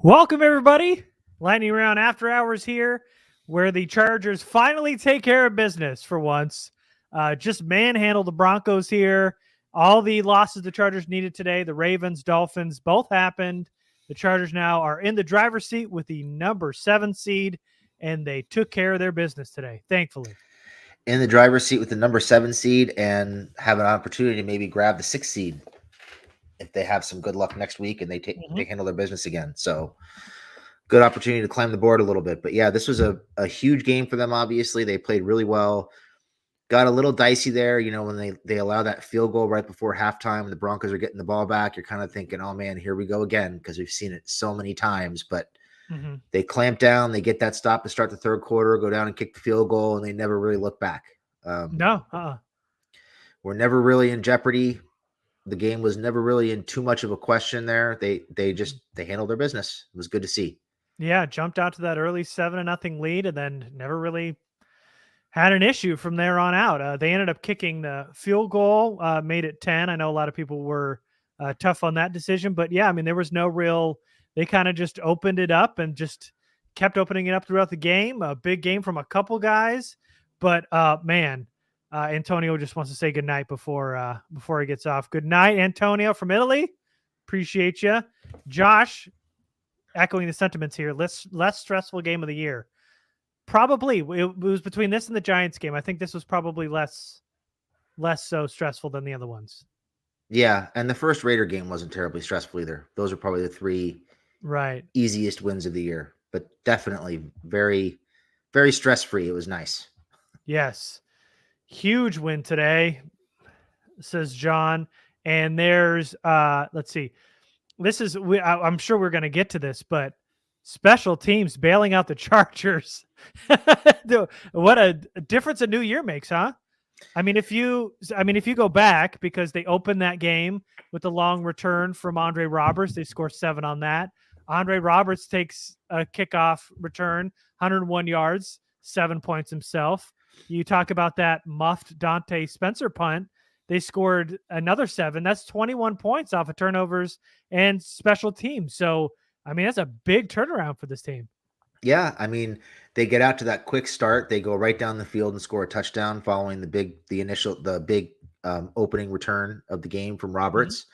Welcome, everybody. Lightning round after hours here, where the Chargers finally take care of business for once. Just manhandle the Broncos here. All the losses the Chargers needed today, the Ravens, Dolphins, both happened. The Chargers now are in the driver's seat with the number 7 seed, and they took care of their business today, thankfully. In the driver's seat with the number 7 seed and have an opportunity to maybe grab the 6 seed if they have some good luck next week and they handle their business again. So good opportunity to climb the board a little bit. But yeah, this was a huge game for them. Obviously, they played really well. Got a little dicey there, when they allow that field goal right before halftime and the Broncos are getting the ball back. You're kind of thinking, oh man, here we go again, because we've seen it so many times. But they clamp down, they get that stop to start the third quarter, go down and kick the field goal, and they never really look back. We're never really in jeopardy. The game was never really in too much of a question there. They handled their business. It was good to see. Yeah, jumped out to that early 7-0 lead and then never really had an issue from there on out. They ended up kicking the field goal, made it 10. I know a lot of people were tough on that decision, but yeah, I mean, there was no real, they kind of just opened it up and just kept opening it up throughout the game. A big game from a couple guys, but Antonio just wants to say goodnight before he gets off. Good night, Antonio from Italy. Appreciate you. Josh, echoing the sentiments here, less stressful game of the year. Probably it was between this and the Giants game. I think this was probably less so stressful than the other ones. Yeah, and the first Raider game wasn't terribly stressful either. Those are probably the 3 easiest wins of the year, but definitely very, very stress-free. It was nice. Yes. Huge win today, says John. And there's let's see. I'm sure we're going to get to this, but special teams bailing out the Chargers. What a difference a new year makes, huh? I mean, if you go back, because they opened that game with the long return from Andre Roberts, they score 7 on that. Andre Roberts takes a kickoff return, 101 yards, 7 points himself. You talk about that muffed Dante Spencer punt. They scored another 7. That's 21 points off of turnovers and special teams. So, I mean, that's a big turnaround for this team. Yeah, I mean, they get out to that quick start. They go right down the field and score a touchdown following the big opening return of the game from Roberts.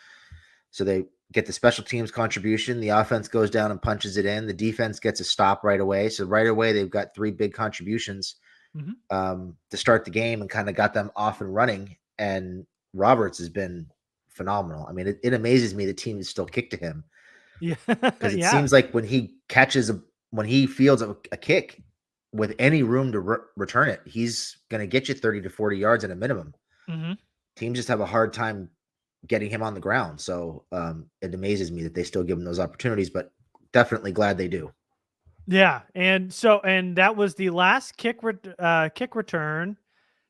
So they get the special teams contribution. The offense goes down and punches it in. The defense gets a stop right away. So right away, they've got 3 big contributions to start the game and kind of got them off and running. And Roberts has been phenomenal. I mean, it amazes me the team is still kicked to him. Yeah, because it seems like when he fields a kick with any room to return it, he's going to get you 30 to 40 yards at a minimum. Teams just have a hard time getting him on the ground. So it amazes me that they still give him those opportunities, but definitely glad they do. Yeah, and that was the last kick return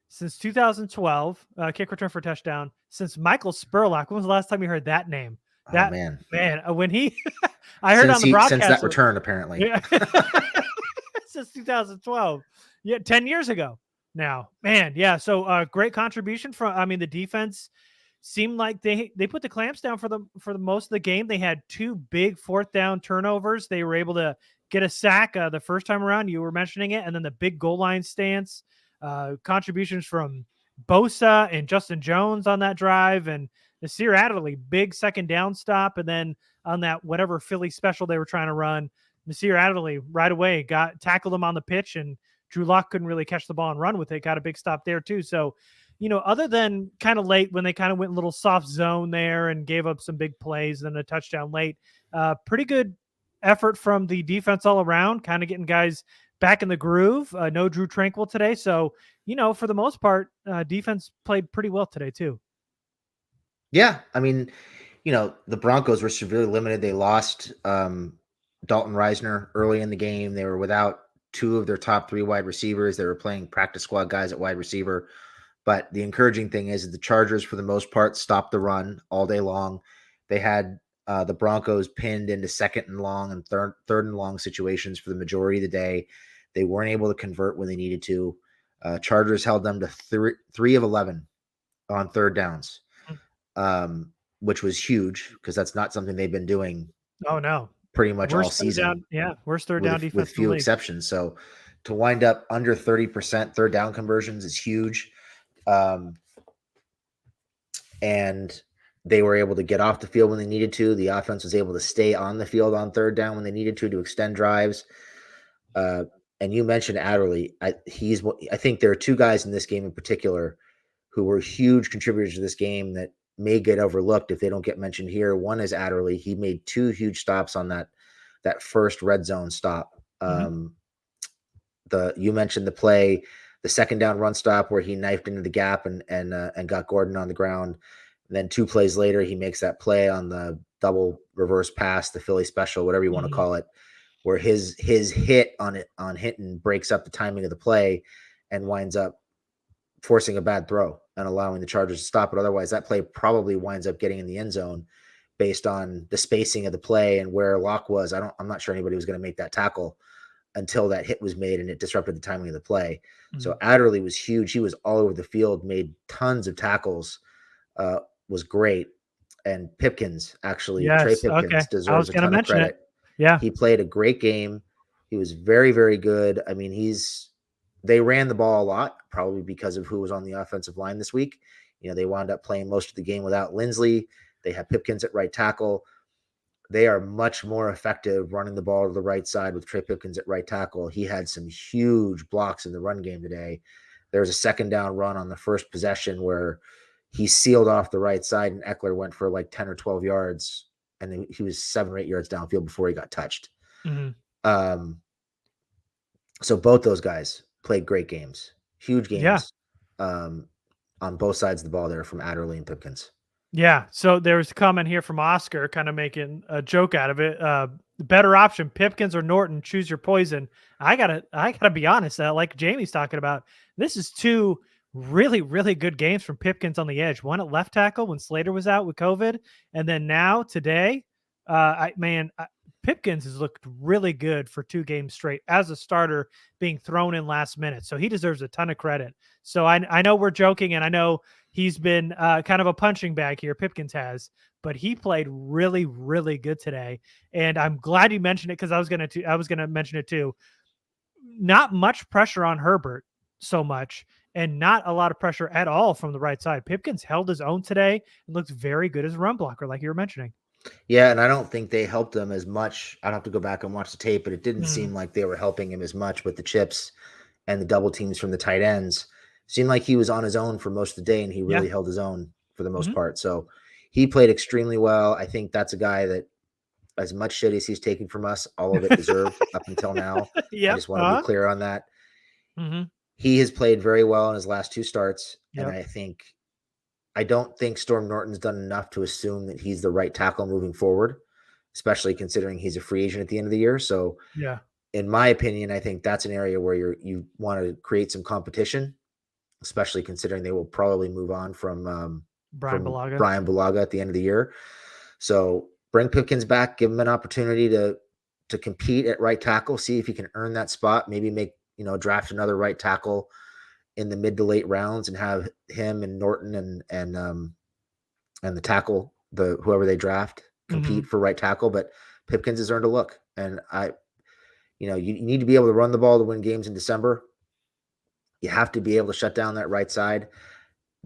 since 2012. Kick return for a touchdown since Michael Spurlock. When was the last time you heard that name? That man, when he, I heard on the broadcast since that return apparently. Yeah. Since 2012. Yeah, 10 years ago now, man. Yeah, so great contribution from. I mean, the defense seemed like they put the clamps down for the most of the game. They had 2 big 4th down turnovers. They were able to get a sack the first time around. You were mentioning it, and then the big goal line stance. Contributions from Bosa and Justin Jones on that drive, and Nasir Adderley, big second down stop, and then on that whatever Philly special they were trying to run, Nasir Adderley right away tackled him on the pitch, and Drew Lock couldn't really catch the ball and run with it. Got a big stop there too. So, other than kind of late when they kind of went a little soft zone there and gave up some big plays and a touchdown late, pretty good effort from the defense all around, kind of getting guys back in the groove. No Drew Tranquil today. So, for the most part, defense played pretty well today too. Yeah. I mean, the Broncos were severely limited. They lost Dalton Reisner early in the game. They were without 2 of their top 3 wide receivers. They were playing practice squad guys at wide receiver. But the encouraging thing is that the Chargers, for the most part, stopped the run all day long. They had the Broncos pinned into 2nd and long and 3rd and long situations for the majority of the day. They weren't able to convert when they needed to. Chargers held them to 3 of 11 on 3rd downs, which was huge because that's not something they've been doing. Oh, no. pretty much all Worst third season. down, worst third down defense with in the few league. exceptions. So to wind up under 30% third down conversions is huge. And they were able to get off the field when they needed to. The offense was able to stay on the field on third down when they needed to extend drives. And you mentioned Adderley. I think there are two guys in this game in particular who were huge contributors to this game that may get overlooked if they don't get mentioned here. One is Adderley. He made two huge stops on that first red zone stop. You mentioned the play, the second down run stop where he knifed into the gap and got Gordon on the ground. And then 2 plays later, he makes that play on the double reverse pass, the Philly special, whatever you want to call it, where his hit on Hinton breaks up the timing of the play and winds up forcing a bad throw and allowing the Chargers to stop it. Otherwise, that play probably winds up getting in the end zone based on the spacing of the play and where Locke was. I'm not sure anybody was going to make that tackle until that hit was made and it disrupted the timing of the play. So Adderley was huge. He was all over the field, made tons of tackles, was great. And Pipkins, actually, Trey Pipkins deserves a ton of credit. Yeah. He played a great game. He was very, very good. I mean, they ran the ball a lot, probably because of who was on the offensive line this week. They wound up playing most of the game without Lindsley. They have Pipkins at right tackle. They are much more effective running the ball to the right side with Trey Pipkins at right tackle. He had some huge blocks in the run game today. There was a second down run on the first possession where he sealed off the right side and Eckler went for like 10 or 12 yards. And then he was 7 or 8 yards downfield before he got touched. So both those guys played great games, huge games on both sides of the ball there from Adderley and Pipkins. Yeah. So there was a comment here from Oscar kind of making a joke out of it. Better option, Pipkins or Norton, choose your poison. I gotta be honest. Like Jamie's talking about, this is 2 really, really good games from Pipkins on the edge. One at left tackle when Slater was out with COVID. And then now today, Pipkins has looked really good for 2 games straight as a starter being thrown in last minute. So he deserves a ton of credit. So I know we're joking and I know he's been kind of a punching bag here. Pipkins has, but he played really, really good today. And I'm glad you mentioned it because I was going to mention it too. Not much pressure on Herbert so much and not a lot of pressure at all from the right side. Pipkins held his own today and looked very good as a run blocker, like you were mentioning. Yeah, and I don't think they helped him as much. I'd have to go back and watch the tape, but it didn't seem like they were helping him as much with the chips and the double teams from the tight ends. Seemed like he was on his own for most of the day, and he really held his own for the most part. So he played extremely well. I think that's a guy that, as much shit as he's taken from us, all of it deserved up until now. I just want to be clear on that. He has played very well in his last 2 starts, and I don't think Storm Norton's done enough to assume that he's the right tackle moving forward, especially considering he's a free agent at the end of the year. So, in my opinion, I think that's an area where you want to create some competition, especially considering they will probably move on from Brian Bulaga at the end of the year. So bring Pipkins back, give him an opportunity to compete at right tackle, see if he can earn that spot, maybe draft another right tackle in the mid to late rounds and have him and Norton and the tackle, whoever they draft, compete for right tackle. But Pipkins has earned a look, and you need to be able to run the ball to win games in December. You have to be able to shut down that right side.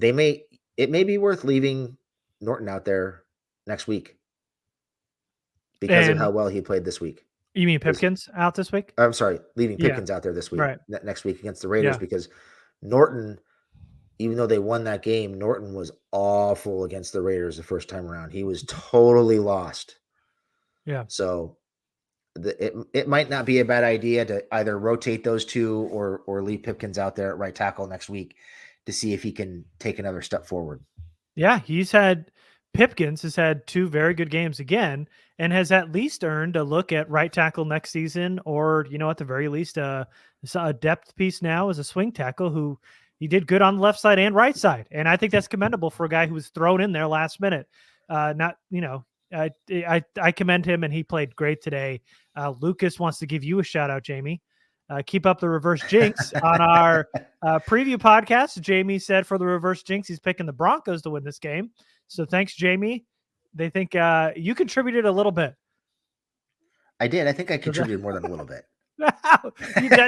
It may be worth leaving Norton out there next week because of how well he played this week. You mean Pipkins out this week? I'm sorry, leaving Pipkins out there this week, next week against the Raiders, because Norton, even though they won that game, Norton was awful against the Raiders the first time around. He was totally lost. Yeah. So it might not be a bad idea to either rotate those 2 or leave Pipkins out there at right tackle next week to see if he can take another step forward. Yeah, Pipkins has had 2 very good games again and has at least earned a look at right tackle next season, or, at the very least, a depth piece now as a swing tackle who he did good on the left side and right side. And I think that's commendable for a guy who was thrown in there last minute. I commend him and he played great today. Lucas wants to give you a shout out, Jamie. Keep up the reverse jinx on our preview podcast. Jamie said for the reverse jinx, he's picking the Broncos to win this game. So thanks, Jamie. They think you contributed a little bit. I did. I think I contributed more than a little bit.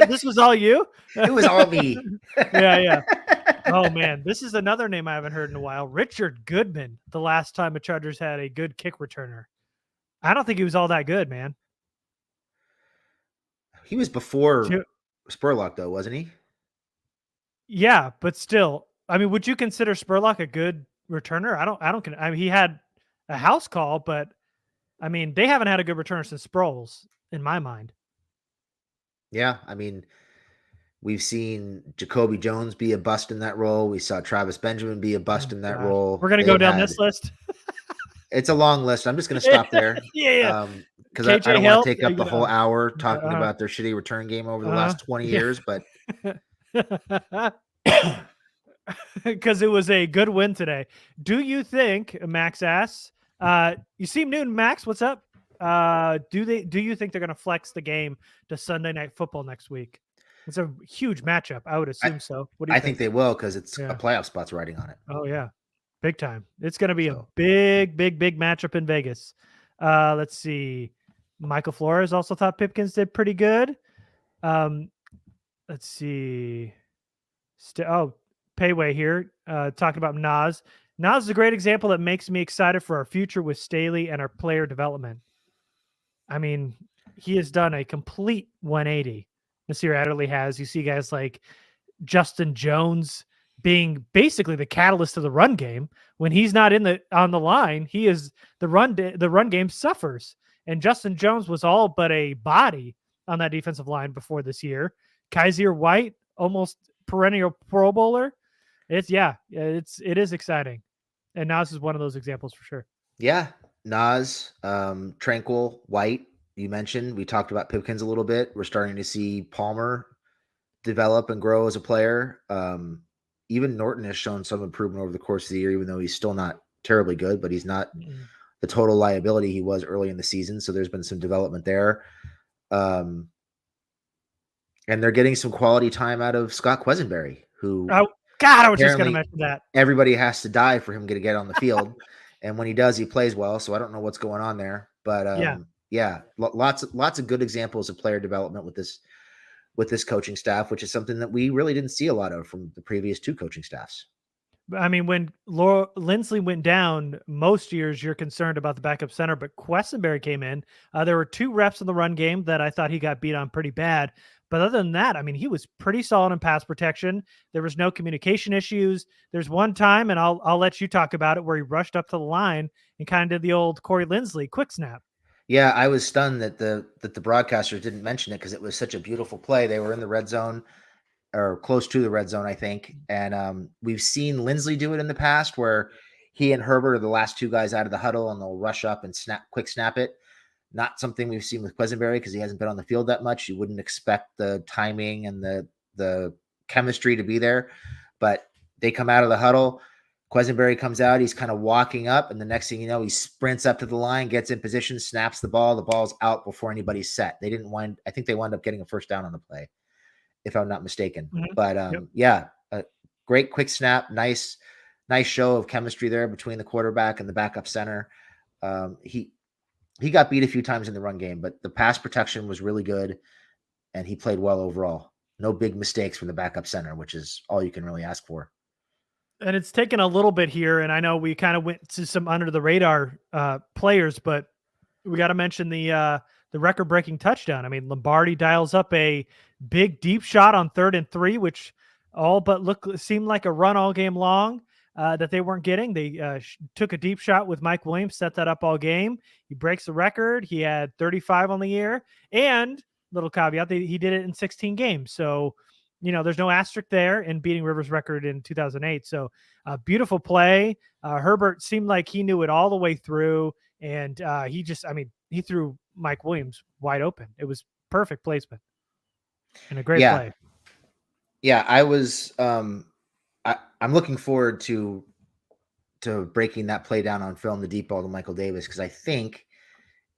This was all you? It was all me. Yeah. Oh man, this is another name I haven't heard in a while. Richard Goodman. The last time the Chargers had a good kick returner, I don't think he was all that good, man. He was before Spurlock, though, wasn't he? Yeah, but still, I mean, would you consider Spurlock a good returner? I mean, he had a house call, but I mean, they haven't had a good returner since Sproles, in my mind. Yeah, I mean, we've seen Jacoby Jones be a bust in that role. We saw Travis Benjamin be a bust in that role. We're gonna go down this list. It's a long list. I'm just going to stop there. Yeah. Because I don't want to take up the whole hour talking about their shitty return game over the last 20 years, but because it was a good win today. Do you think, Max asks, you seem new, Max, what's up? Do you think they're going to flex the game to Sunday Night Football next week? It's a huge matchup. I would assume so. What do you think? I think they will, because it's a playoff spot's riding on it. Oh yeah. Big time. It's going to be a big matchup in Vegas. Let's see. Michael Flores also thought Pipkins did pretty good. Let's see. Payway here, talking about Nas. Nas is a great example that makes me excited for our future with Staley and our player development. I mean, he has done a complete 180. Nasir Adderley has. You see guys like Justin Jones being basically the catalyst of the run game. When he's not on the line, he is the run game suffers. And Justin Jones was all but a body on that defensive line before this year. Kaiser White, almost perennial Pro Bowler. It is exciting. And Nas is one of those examples for sure. Yeah. Nas, Tranquil, White, you mentioned. We talked about Pipkins a little bit. We're starting to see Palmer develop and grow as a player. Even Norton has shown some improvement over the course of the year, even though he's still not terribly good, but he's not the total liability he was early in the season. So there's been some development there. And they're getting some quality time out of Scott Quesenberry, who I was just going to mention that. Everybody has to die for him to get on the field. And when he does, he plays well. So I don't know what's going on there, but lots of good examples of player development with this coaching staff, which is something that we really didn't see a lot of from the previous two coaching staffs. I mean, when Lindsley went down, most years you're concerned about the backup center, but Quesenberry came in. There were 2 reps in the run game that I thought he got beat on pretty bad. But other than that, I mean, he was pretty solid in pass protection. There was no communication issues. There's one time, and I'll let you talk about it, where he rushed up to the line and kind of did the old Corey Lindsley quick snap. Yeah, I was stunned that the broadcasters didn't mention it, because it was such a beautiful play. They were in the red zone, or close to the red zone, I think. And we've seen Lindsley do it in the past, where he and Herbert are the last 2 guys out of the huddle, and they'll rush up and quick snap it. Not something we've seen with Quesenberry, because he hasn't been on the field that much. You wouldn't expect the timing and the chemistry to be there, but they come out of the huddle. Quesenberry comes out. He's kind of walking up, and the next thing you know, he sprints up to the line, gets in position, snaps the ball. The ball's out before anybody's set. I think they wound up getting a first down on the play, if I'm not mistaken. Mm-hmm. But a great quick snap. Nice show of chemistry there between the quarterback and the backup center. He got beat a few times in the run game, but the pass protection was really good, and he played well overall. No big mistakes from the backup center, which is all you can really ask for. And it's taken a little bit here, and I know we kind of went to some under the radar players, but we got to mention the record-breaking touchdown. I mean, Lombardi dials up a big deep shot on 3rd and 3, which all but seemed like a run all game long. That they weren't getting. They took a deep shot with Mike Williams, set that up all game. He breaks the record. He had 35 on the year, and little caveat, he did it in 16 games. So, there's no asterisk there in beating Rivers' record in 2008. So beautiful play. Herbert seemed like he knew it all the way through, and he threw Mike Williams wide open. It was perfect placement and a great play. Yeah, I was I'm looking forward to breaking that play down on film, the deep ball to Michael Davis, because I think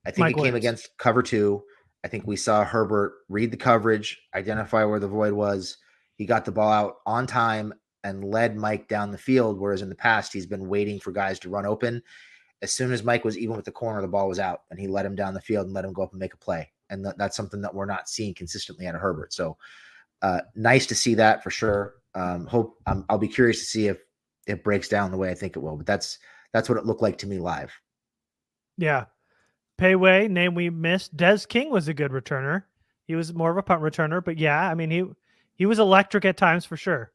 it came against cover 2. I think we saw Herbert read the coverage, identify where the void was. He got the ball out on time and led Mike down the field, whereas in the past he's been waiting for guys to run open. as soon as Mike was even with the corner, the ball was out, and he let him down the field and let him go up and make a play. And that's something that we're not seeing consistently out of Herbert. So nice to see that for sure. I'll be curious to see if it breaks down the way I think it will. But that's what it looked like to me live. Yeah. Payway, name we missed. DeZ King was a good returner. He was more of a punt returner, but yeah, I mean, he was electric at times for sure.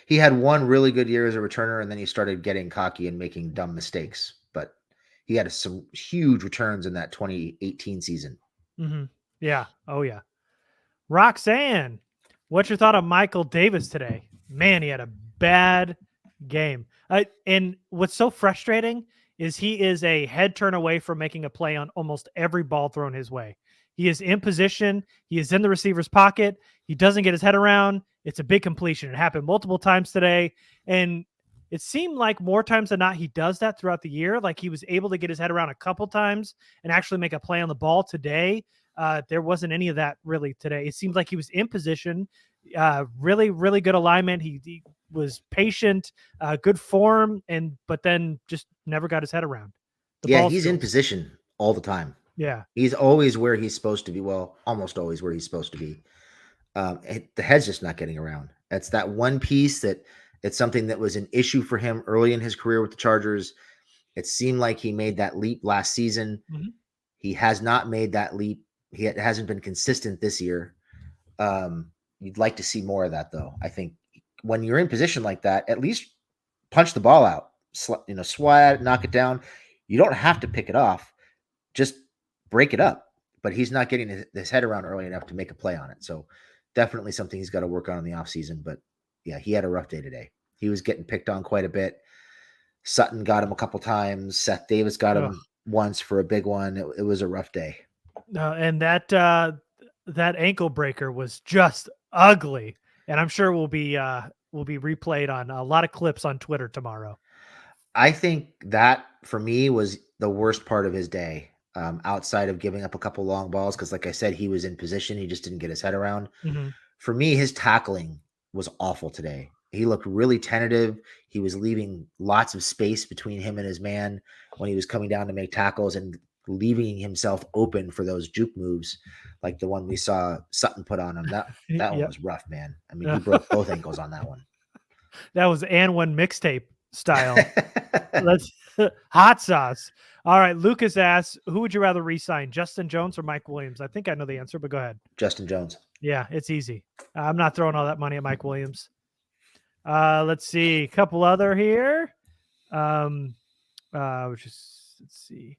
He had one really good year as a returner, and then he started getting cocky and making dumb mistakes. But he had some huge returns in that 2018 season. Mm-hmm. Yeah. Oh, yeah. Roxanne, what's your thought on Michael Davis today? Man, he had a bad game. And what's so frustrating is he is a head turn away from making a play on almost every ball thrown his way. He is in position. He is in the receiver's pocket. He doesn't get his head around. It's a big completion. It happened multiple times today. And it seemed like more times than not, he does that throughout the year. Like he was able to get his head around a couple times and actually make a play on the ball today. There wasn't any of that really today. It seemed like he was in position, really, really good alignment. He was patient, good form, but then just never got his head around. He's in position all the time. Yeah. He's always where he's supposed to be. Well, almost always where he's supposed to be. The head's just not getting around. That's that one piece that it's something that was an issue for him early in his career with the Chargers. It seemed like he made that leap last season. Mm-hmm. He has not made that leap. He hasn't been consistent this year. You'd like to see more of that, though. I think when you're in position like that, at least punch the ball out, swat, knock it down. You don't have to pick it off. Just break it up. But he's not getting his head around early enough to make a play on it. So definitely something he's got to work on in the offseason. But yeah, he had a rough day today. He was getting picked on quite a bit. Sutton got him a couple times. Seth Davis got him once for a big one. It was a rough day. And that ankle breaker was just ugly. And I'm sure will be replayed on a lot of clips on Twitter tomorrow. I think that for me was the worst part of his day. Outside of giving up a couple long balls, because like I said, he was in position. He just didn't get his head around. Mm-hmm. For me, his tackling was awful today. He looked really tentative. He was leaving lots of space between him and his man when he was coming down to make tackles and leaving himself open for those juke moves, like the one we saw Sutton put on him. That one was rough, man. I mean, he broke both ankles on that one. That was and one mixtape style. That's hot sauce. All right, Lucas asks, who would you rather re-sign, Justin Jones or Mike Williams? I think I know the answer, but go ahead. Justin Jones. Yeah, it's easy. I'm not throwing all that money at Mike Williams. Let's see. A couple other here. Let's see.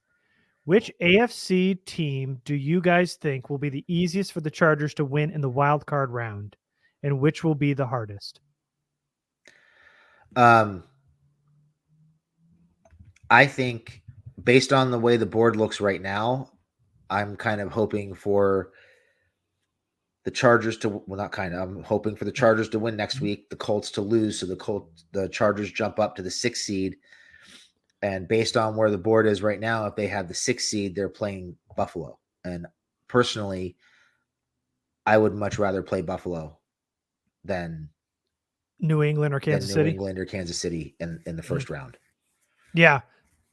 Which AFC team do you guys think will be the easiest for the Chargers to win in the wild card round? And which will be the hardest? I think based on the way the board looks right now, I'm kind of hoping for the Chargers to, I'm hoping for the Chargers to win next week, the Colts to lose. So the Chargers jump up to the 6th seed. And based on where the board is right now, if they have the 6th seed, they're playing Buffalo. And personally, I would much rather play Buffalo than New England or Kansas City. New England or Kansas City in the first round. Yeah.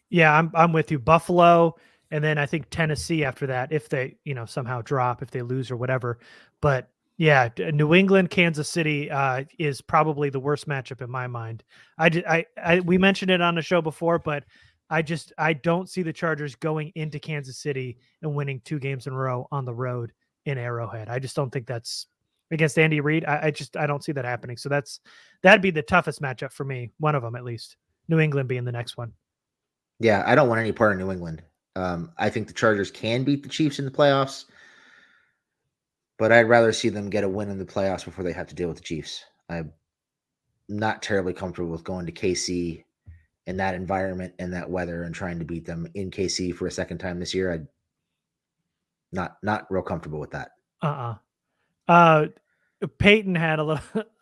Yeah, I'm with you. Buffalo, and then I think Tennessee after that, if they, somehow drop, if they lose or whatever. But yeah, New England, Kansas City is probably the worst matchup in my mind. We mentioned it on the show before, but I don't see the Chargers going into Kansas City and winning 2 games in a row on the road in Arrowhead. I just don't think that's against Andy Reid. I don't see that happening. So that'd be the toughest matchup for me. One of them, at least. New England being the next one. Yeah, I don't want any part of New England. I think the Chargers can beat the Chiefs in the playoffs, but I'd rather see them get a win in the playoffs before they have to deal with the Chiefs. I'm not terribly comfortable with going to KC in that environment and that weather and trying to beat them in KC for a second time this year. I'm not real comfortable with that. Peyton had a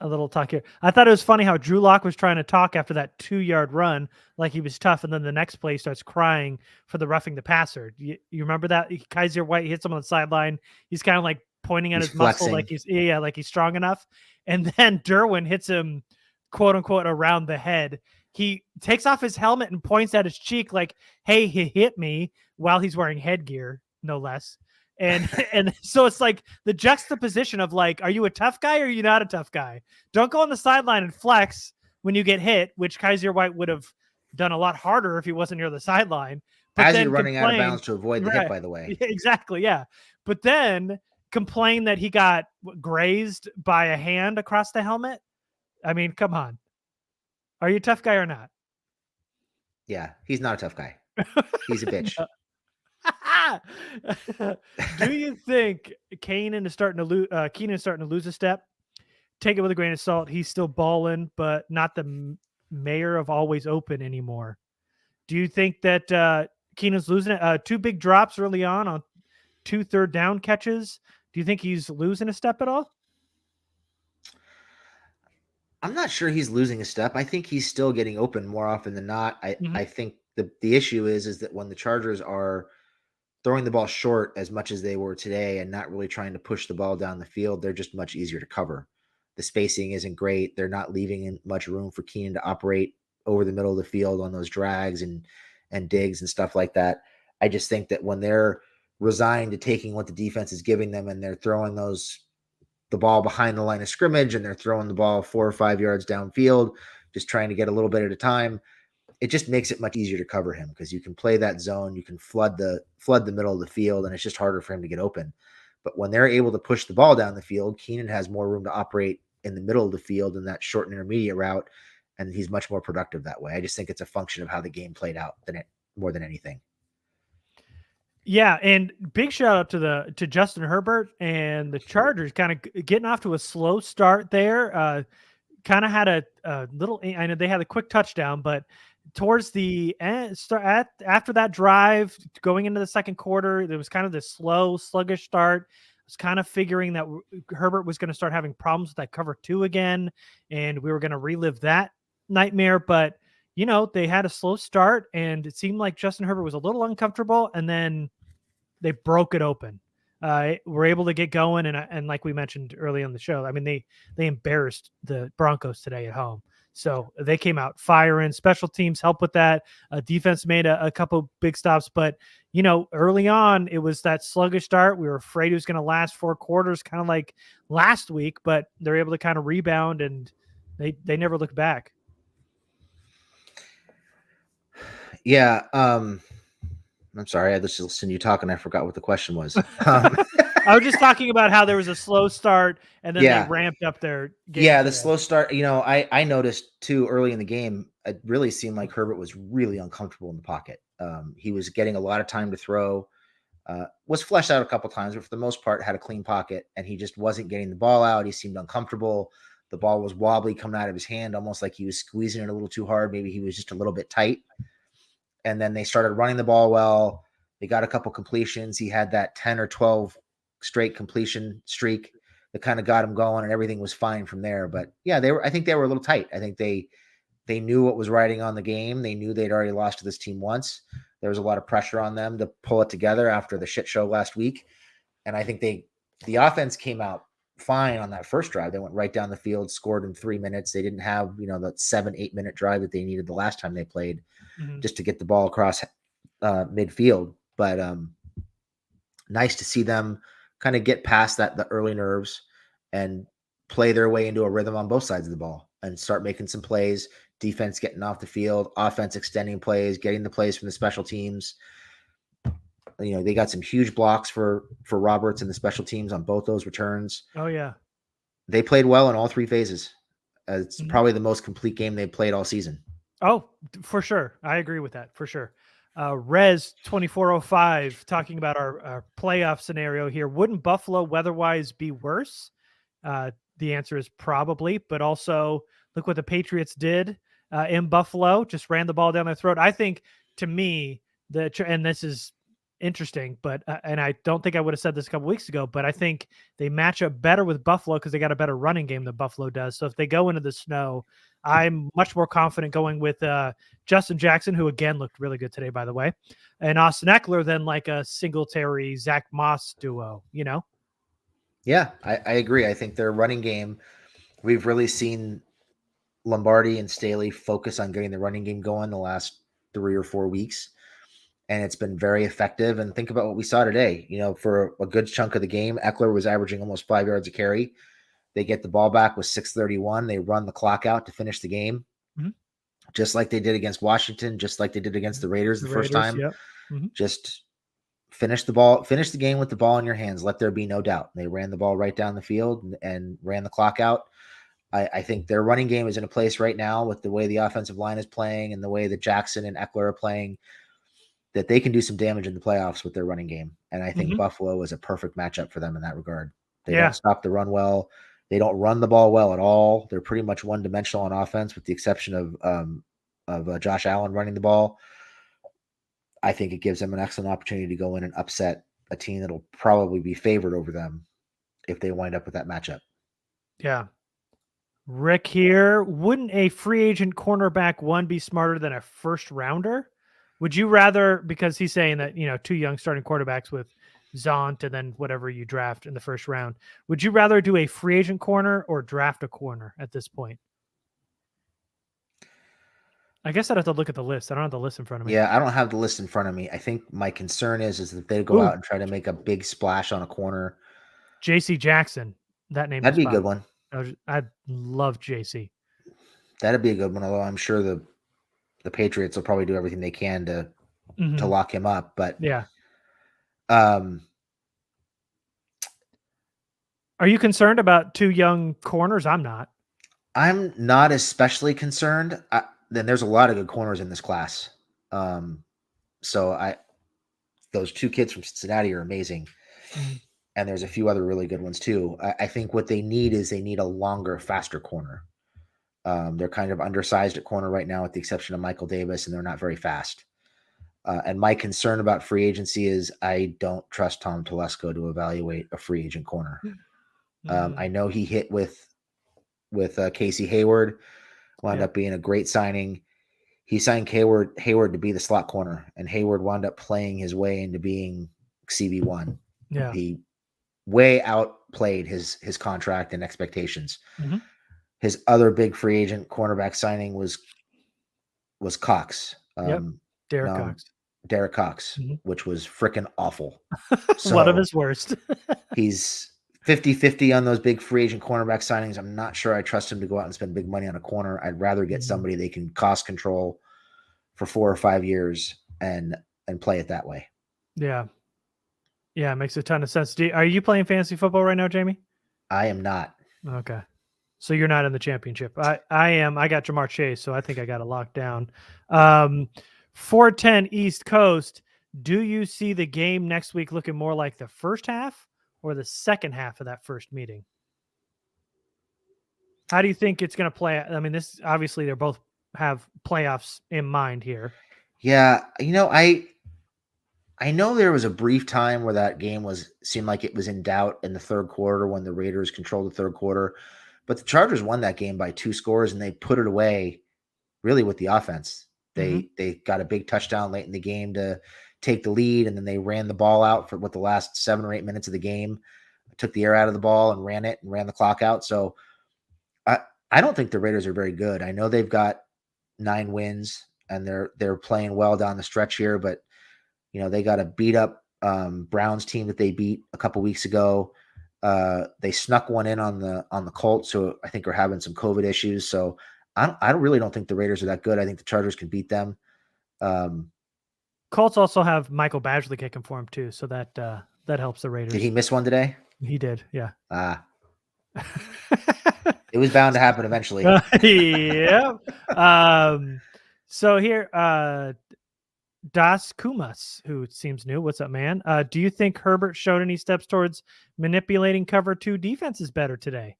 little talk here. I thought it was funny how Drew Lock was trying to talk after that 2-yard run, like he was tough, and then the next play starts crying for the roughing the passer. You remember that? Kaiser White hits him on the sideline. He's kind of like pointing at his muscle, like he's strong enough. And then Derwin hits him, quote unquote, around the head. he takes off his helmet and points at his cheek like, hey, he hit me, while he's wearing headgear, no less. And so it's like the juxtaposition of like, are you a tough guy or are you not a tough guy? Don't go on the sideline and flex when you get hit, which Kaiser White would have done a lot harder if he wasn't near the sideline. But As then you're running out of bounds to avoid the right, hit, by the way. Exactly, yeah. But then complain that he got grazed by a hand across the helmet. I mean, come on. Are you a tough guy or not? Yeah, he's not a tough guy. He's a bitch. Do you think Keenan is starting to lose a step? Take it with a grain of salt. He's still balling, but not the mayor of always open anymore. Do you think that Keenan's losing it? 2 big drops early on 2 third down catches. Do you think he's losing a step at all? I'm not sure he's losing a step. I think he's still getting open more often than not. I think the issue is that when the Chargers are throwing the ball short as much as they were today and not really trying to push the ball down the field, they're just much easier to cover. The spacing isn't great. They're not leaving much room for Keenan to operate over the middle of the field on those drags and digs and stuff like that. I just think that when they're resigned to taking what the defense is giving them and they're throwing the ball behind the line of scrimmage and they're throwing the ball 4 or 5 yards downfield, just trying to get a little bit at a time, it just makes it much easier to cover him because you can play that zone, you can flood the middle of the field, and it's just harder for him to get open. But when they're able to push the ball down the field, Keenan has more room to operate in the middle of the field in that short and intermediate route, and he's much more productive that way. I just think it's a function of how the game played out more than anything. Yeah, and big shout out to Justin Herbert and the Chargers kind of getting off to a slow start there. Kind of had a little, I know they had a quick touchdown, but towards the end, after that drive going into the second quarter, there was kind of this slow, sluggish start. I was kind of figuring that Herbert was going to start having problems with that cover 2 again, and we were going to relive that nightmare. But they had a slow start, and it seemed like Justin Herbert was a little uncomfortable, and then they broke it open. Were able to get going, and like we mentioned early on the show, I mean, they embarrassed the Broncos today at home. So they came out firing. Special teams helped with that. Defense made a couple big stops, but early on it was that sluggish start. We were afraid it was going to last 4 quarters, kind of like last week, but they're able to kind of rebound, and they never looked back. Yeah. I'm sorry. I just listened to you talk and I forgot what the question was. I was just talking about how there was a slow start and then they ramped up their game. Yeah, the slow start. I noticed too early in the game, it really seemed like Herbert was really uncomfortable in the pocket. He was getting a lot of time to throw, was fleshed out a couple times, but for the most part had a clean pocket, and he just wasn't getting the ball out. He seemed uncomfortable. The ball was wobbly coming out of his hand, almost like he was squeezing it a little too hard. Maybe he was just a little bit tight. And then they started running the ball well. They got a couple completions. He had that 10 or 12 straight completion streak that kind of got him going, and everything was fine from there. But yeah, I think they were a little tight. I think they knew what was riding on the game. They knew they'd already lost to this team once. There was a lot of pressure on them to pull it together after the shit show last week. And I think the offense came out fine on that first drive. They went right down the field, scored in 3 minutes. They didn't have, that 7-8 minute drive that they needed the last time they played just to get the ball across midfield. But nice to see them kind of get past the early nerves and play their way into a rhythm on both sides of the ball and start making some plays. Defense getting off the field, offense extending plays, getting the plays from the special teams. They got some huge blocks for Roberts and the special teams on both those returns. Oh yeah, they played well in all 3 phases. It's probably the most complete game they've played all season. Oh, for sure. I agree with that for sure. Rez 2405 talking about our playoff scenario here. Wouldn't Buffalo weather-wise be worse? The answer is probably, but also look what the Patriots did in Buffalo. Just ran the ball down their throat. I think, to me, and this is interesting, but and I don't think I would have said this a couple weeks ago, but I think they match up better with Buffalo because they got a better running game than Buffalo does. So if they go into the snow, I'm much more confident going with Justin Jackson, who again looked really good today, by the way, and Austin Eckler than like a Singletary Zach Moss duo. Yeah, I agree. I think their running game, we've really seen Lombardi and Staley focus on getting the running game going the last 3 or 4 weeks, and it's been very effective. And think about what we saw today. For a good chunk of the game, Eckler was averaging almost 5 yards a carry. They get the ball back with 6:31. They run the clock out to finish the game, just like they did against Washington, just like they did against the Raiders the first time. Yep. Just finish the game with the ball in your hands. Let there be no doubt. They ran the ball right down the field and ran the clock out. I think their running game is in a place right now with the way the offensive line is playing and the way that Jackson and Eckler are playing that they can do some damage in the playoffs with their running game. And I think Buffalo is a perfect matchup for them in that regard. They don't stop the run well. They don't run the ball well at all. They're pretty much one-dimensional on offense with the exception of Josh Allen running the ball. I think it gives them an excellent opportunity to go in and upset a team that'll probably be favored over them if they wind up with that matchup. Yeah. Rick here. Wouldn't a free agent cornerback one be smarter than a first rounder? Would you rather, because he's saying that, 2 young starting quarterbacks with Zont and then whatever you draft in the first round, would you rather do a free agent corner or draft a corner at this point? I guess I'd have to look at the list. I don't have the list in front of me. Yeah, I don't have the list in front of me. I think my concern is that they go out and try to make a big splash on a corner. JC Jackson. That'd be a good one. I love JC. That'd be a good one, although I'm sure the Patriots will probably do everything they can to lock him up. But yeah. Are you concerned about 2 young corners? I'm not. I'm not especially concerned. Then there's a lot of good corners in this class. So those 2 kids from Cincinnati are amazing. And there's a few other really good ones too. I think what they need is a longer, faster corner. They're kind of undersized at corner right now with the exception of Michael Davis, and they're not very fast. And my concern about free agency is I don't trust Tom Telesco to evaluate a free agent corner. I know he hit with Casey Hayward, wound up being a great signing. He signed Hayward to be the slot corner, and Hayward wound up playing his way into being CB1. Yeah. He way outplayed his contract and expectations. His other big free agent cornerback signing was Cox. Derek Cox, which was freaking awful. So, one of his worst. He's 50-50 on those big free agent cornerback signings. I'm not sure I trust him to go out and spend big money on a corner. I'd rather get somebody they can cost control for 4 or 5 years and play it that way. Yeah. Yeah, it makes a ton of sense. Are you playing fantasy football right now, Jamie? I am not. Okay. So you're not in the championship. I am. I got Jamar Chase, so I think I got it locked down. 410 East Coast. Do you see the game next week looking more like the first half or the second half of that first meeting? How do you think it's going to play? I mean, this obviously they both have playoffs in mind here. Yeah, I know there was a brief time where that game seemed like it was in doubt in the third quarter when the Raiders controlled the third quarter, but the Chargers won that game by 2 scores and they put it away really with the offense. They got a big touchdown late in the game to take the lead, and then they ran the ball out for the last 7 or 8 minutes of the game, took the air out of the ball and ran the clock out. So I don't think the Raiders are very good. I know they've got 9 wins and they're playing well down the stretch here, but they got a beat up Browns team that they beat a couple weeks ago. They snuck one in on the Colts, so I think are having some COVID issues. So I really don't think the Raiders are that good. I think the Chargers can beat them. Colts also have Michael Badgley kicking for him too, so that helps the Raiders. Did he miss one today? He did, yeah. It was bound to happen eventually. Yeah. So here, Das Kumas, who seems new. What's up, man? Do you think Herbert showed any steps towards manipulating cover 2 defenses better today?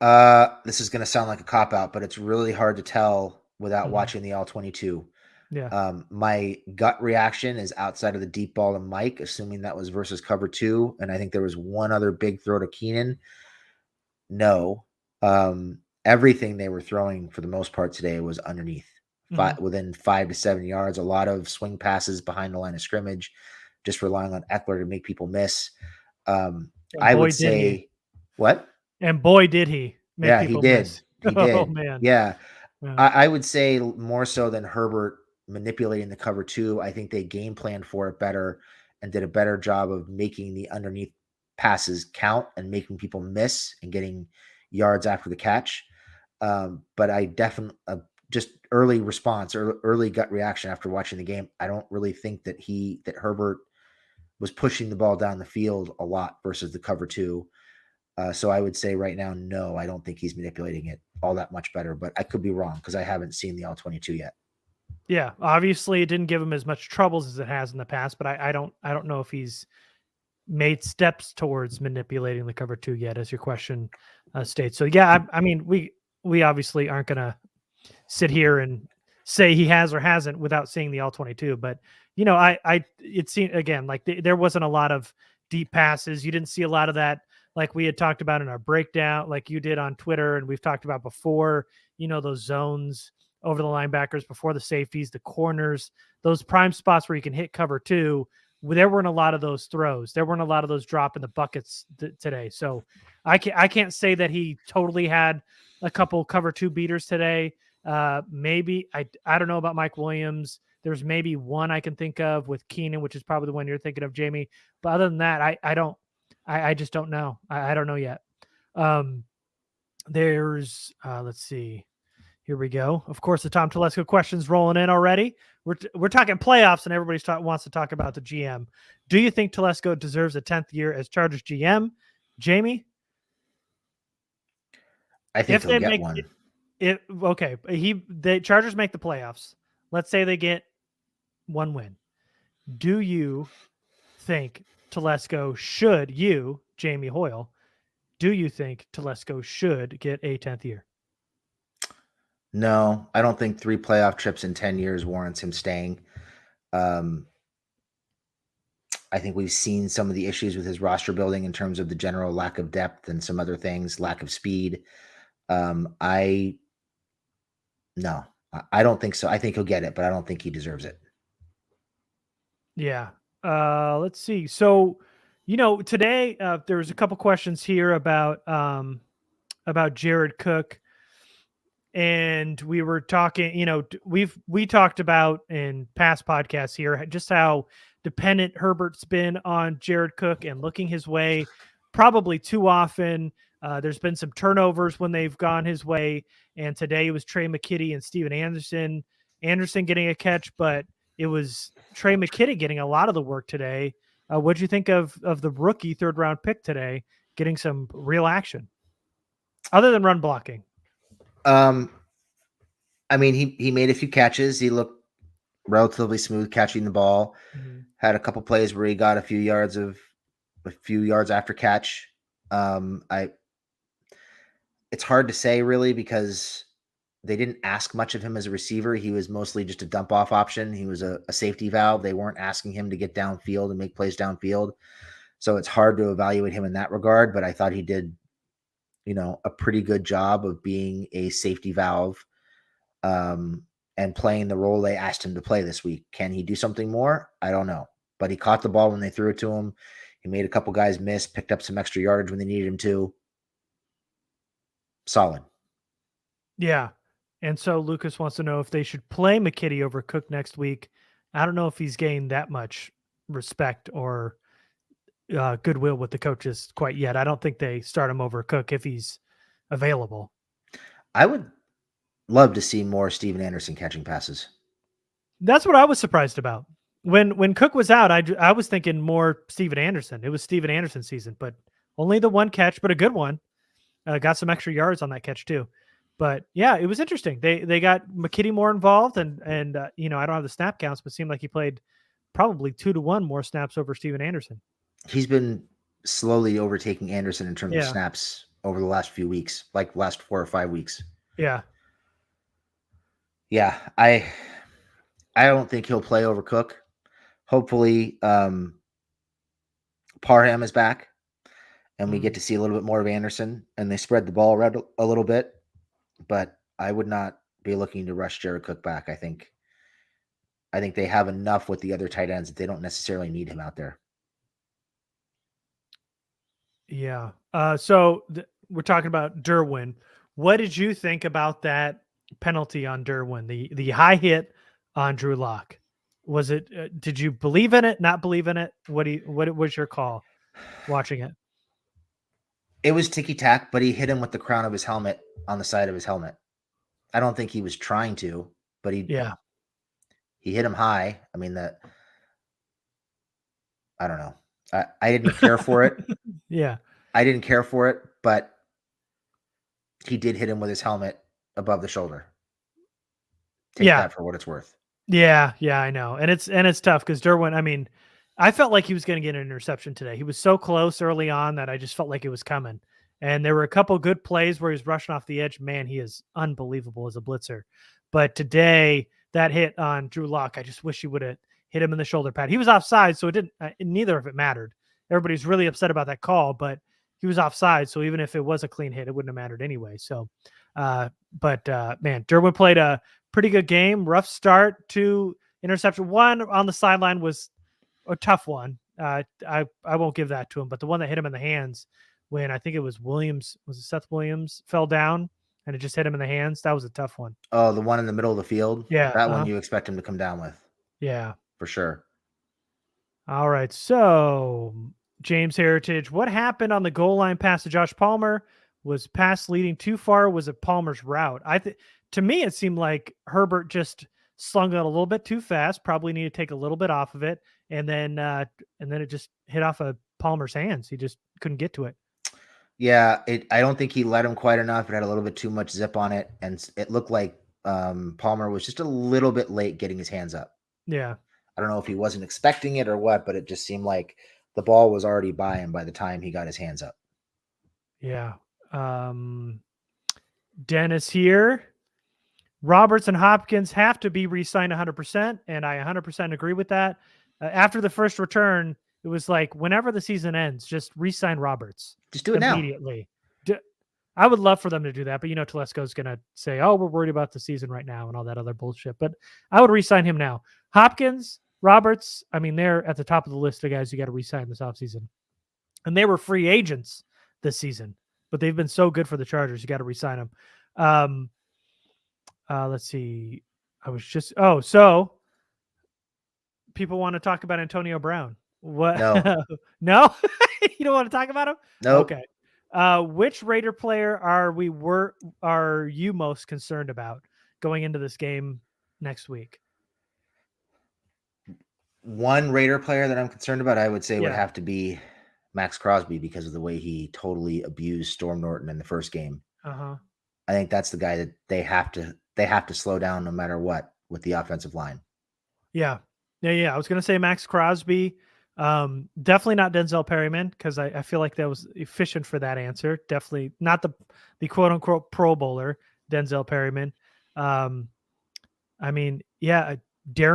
This is going to sound like a cop-out, but it's really hard to tell without watching the All-22. Yeah. My gut reaction is outside of the deep ball to Mike, assuming that was versus cover 2, and I think there was one other big throw to Keenan. No. Everything they were throwing for the most part today was underneath. Within 5 to 7 yards, a lot of swing passes behind the line of scrimmage, just relying on Eckler to make people miss. I would say what? And boy, did he! He did. He Oh did. man. Yeah. Yeah. I would say more so than Herbert manipulating the cover two. I think they game planned for it better and did a better job of making the underneath passes count and making people miss and getting yards after the catch. But I definitely just early response or early gut reaction after watching the game. I don't really think that Herbert was pushing the ball down the field a lot versus the cover two. So I would say right now, no, I don't think he's manipulating it all that much better, but I could be wrong because I haven't seen the all 22 yet. Yeah, obviously it didn't give him as much troubles as it has in the past, but I don't know if he's made steps towards manipulating the cover two yet, as your question states. So yeah, I mean we obviously aren't gonna sit here and say he has or hasn't without seeing the all 22, but it seemed again like there wasn't a lot of deep passes. You didn't see a lot of that like we had talked about in our breakdown, like you did on Twitter, and we've talked about before. Those zones over the linebackers, before the safeties, the corners, those prime spots where you can hit cover two. There weren't a lot of those throws. There weren't a lot of those drop in the buckets today. So I can't say that he totally had a couple cover two beaters today. Maybe I don't know about Mike Williams. There's maybe one I can think of with Keenan, which is probably the one you're thinking of, Jamie. But other than that, I just don't know. I don't know yet. There's let's see. Here we go. Of course, the Tom Telesco questions rolling in already. We're talking playoffs, and everybody wants to talk about the GM. Do you think Telesco deserves a 10th year as Chargers GM, Jamie? I think If he'll they get make one. the Chargers make the playoffs. Let's say they get one win. Do you think Telesco should, Jamie Hoyle, do you think Telesco should get a 10th year? No, I don't think 3 playoff trips in 10 years warrants him staying. I think we've seen some of the issues with his roster building in terms of the general lack of depth and some other things, lack of speed. I don't think so. I think he'll get it, but I don't think he deserves it. Yeah. Let's see. So, today there was a couple questions here about Jared Cook, and we were talking. We talked about in past podcasts here just how dependent Herbert's been on Jared Cook and looking his way probably too often. There's been some turnovers when they've gone his way, and today it was Trey McKitty and Steven Anderson. Anderson getting a catch, but it was Trey McKitty getting a lot of the work today. What'd you think of the rookie 3rd round pick today getting some real action other than run blocking? I mean, he made a few catches. He looked relatively smooth catching the ball. Mm-hmm. Had a couple plays where he got a few yards after catch. It's hard to say really because they didn't ask much of him as a receiver. He was mostly just a dump off option. He was a safety valve. They weren't asking him to get downfield and make plays downfield. So it's hard to evaluate him in that regard, but I thought he did, a pretty good job of being a safety valve and playing the role they asked him to play this week. Can he do something more? I don't know. But he caught the ball when they threw it to him. He made a couple guys miss, picked up some extra yardage when they needed him to. Solid. Yeah. And so Lucas wants to know if they should play McKitty over Cook next week. I don't know if he's gained that much respect or goodwill with the coaches quite yet. I don't think they start him over Cook if he's available. I would love to see more Steven Anderson catching passes. That's what I was surprised about. When Cook was out, I was thinking more Steven Anderson. It was Steven Anderson season, but only the one catch, but a good one. Got some extra yards on that catch too. But yeah, it was interesting. They got McKitty more involved, and I don't have the snap counts, but it seemed like he played probably 2-1 more snaps over Steven Anderson. He's been slowly overtaking Anderson in terms of snaps over the last few weeks, like last 4 or 5 weeks. Yeah. Yeah, I don't think he'll play over Cook. Hopefully, Parham is back, and we get to see a little bit more of Anderson, and they spread the ball around a little bit. But I would not be looking to rush Jared Cook back. I think they have enough with the other tight ends that they don't necessarily need him out there. Yeah. So we're talking about Derwin. What did you think about that penalty on Derwin? The high hit on Drew Lock. Was it? Did you believe in it? Not believe in it? What was your call watching it? It was ticky tack, but he hit him with the crown of his helmet on the side of his helmet. I don't think he was trying to, but he hit him high. I mean I don't know. I didn't care for it. Yeah. I didn't care for it, but he did hit him with his helmet above the shoulder. Take that for what it's worth. Yeah, I know. And it's tough because Derwin, I mean, I felt like he was going to get an interception today. He was so close early on that I just felt like it was coming. And there were a couple good plays where he was rushing off the edge. Man, he is unbelievable as a blitzer. But today, that hit on Drew Lock, I just wish he would have hit him in the shoulder pad. He was offside, so it didn't. Neither of it mattered. Everybody's really upset about that call, but he was offside, so even if it was a clean hit, it wouldn't have mattered anyway. So, man, Derwin played a pretty good game. Rough start to interception. One on the sideline was a tough one. I won't give that to him, but the one that hit him in the hands when I think it was Williams, was it Seth Williams, fell down and it just hit him in the hands. That was a tough one. Oh, the one in the middle of the field? Yeah. That one you expect him to come down with. Yeah. For sure. All right. So, James Heritage, what happened on the goal line pass to Josh Palmer? Was pass leading too far? Was it Palmer's route? To me, it seemed like Herbert just slung it a little bit too fast. Probably need to take a little bit off of it, and then it just hit off of Palmer's hands. He just couldn't get to it. Yeah, I don't think he let him quite enough. It had a little bit too much zip on it, and it looked like Palmer was just a little bit late getting his hands up. Yeah. I don't know if he wasn't expecting it or what, but it just seemed like the ball was already by him by the time he got his hands up. Yeah. Dennis here. Roberts and Hopkins have to be re-signed 100%, and I 100% agree with that. After the first return, it was like whenever the season ends, just re-sign Roberts. Just do it immediately. I would love for them to do that, but Telesco is going to say, "Oh, we're worried about the season right now" and all that other bullshit. But I would re-sign him now. Hopkins, Roberts, I mean, they're at the top of the list of guys you got to re-sign this offseason. And they were free agents this season, but they've been so good for the Chargers. You got to re-sign them. Let's see. So people want to talk about Antonio Brown. What? No. No? You don't want to talk about him? No. Okay. Which Raider player are you most concerned about going into this game next week? One Raider player that I'm concerned about, I would say, would have to be Max Crosby because of the way he totally abused Storm Norton in the first game. Uh-huh. I think that's the guy that they have to slow down no matter what with the offensive line. Yeah. I was going to say Max Crosby. Definitely not Denzel Perryman because I feel like that was efficient for that answer. Definitely not the quote unquote Pro Bowler, Denzel Perryman. Darren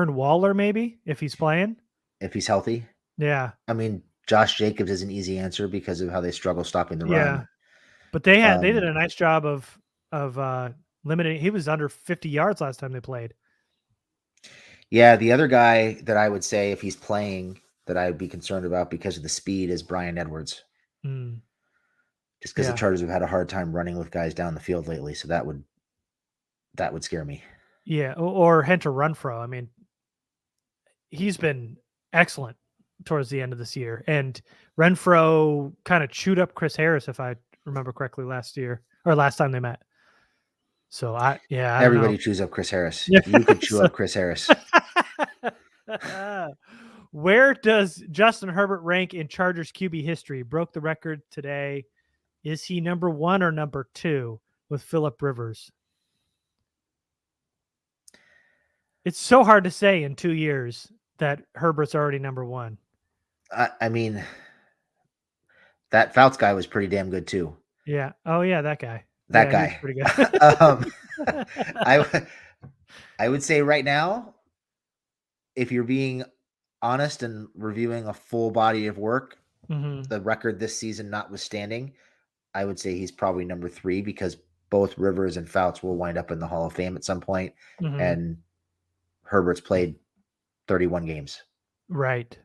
Waller maybe if he's playing. If he's healthy. Yeah. I mean, Josh Jacobs is an easy answer because of how they struggle stopping the run. But they did a nice job of limiting. He was under 50 yards last time they played. Yeah, the other guy that I would say if he's playing that I would be concerned about because of the speed is Bryan Edwards. Just because the Chargers have had a hard time running with guys down the field lately, so that would scare me. Yeah, or Hunter Renfrow. I mean, he's been excellent towards the end of this year, and Renfrow kind of chewed up Chris Harris, if I remember correctly, last time they met. So everybody chews up Chris Harris. You could chew up Chris Harris. Where does Justin Herbert rank in Chargers QB history? Broke the record today. Is he number 1 or number 2 with Phillip Rivers? It's so hard to say in 2 years that Herbert's already number 1. I mean, that Fouts guy was pretty damn good too. Yeah. Oh yeah, that guy. That guy. Pretty good. I would say right now, if you're being honest and reviewing a full body of work, the record this season notwithstanding, I would say he's probably number 3 because both Rivers and Fouts will wind up in the Hall of Fame at some point, and Herbert's played 31 games. Right.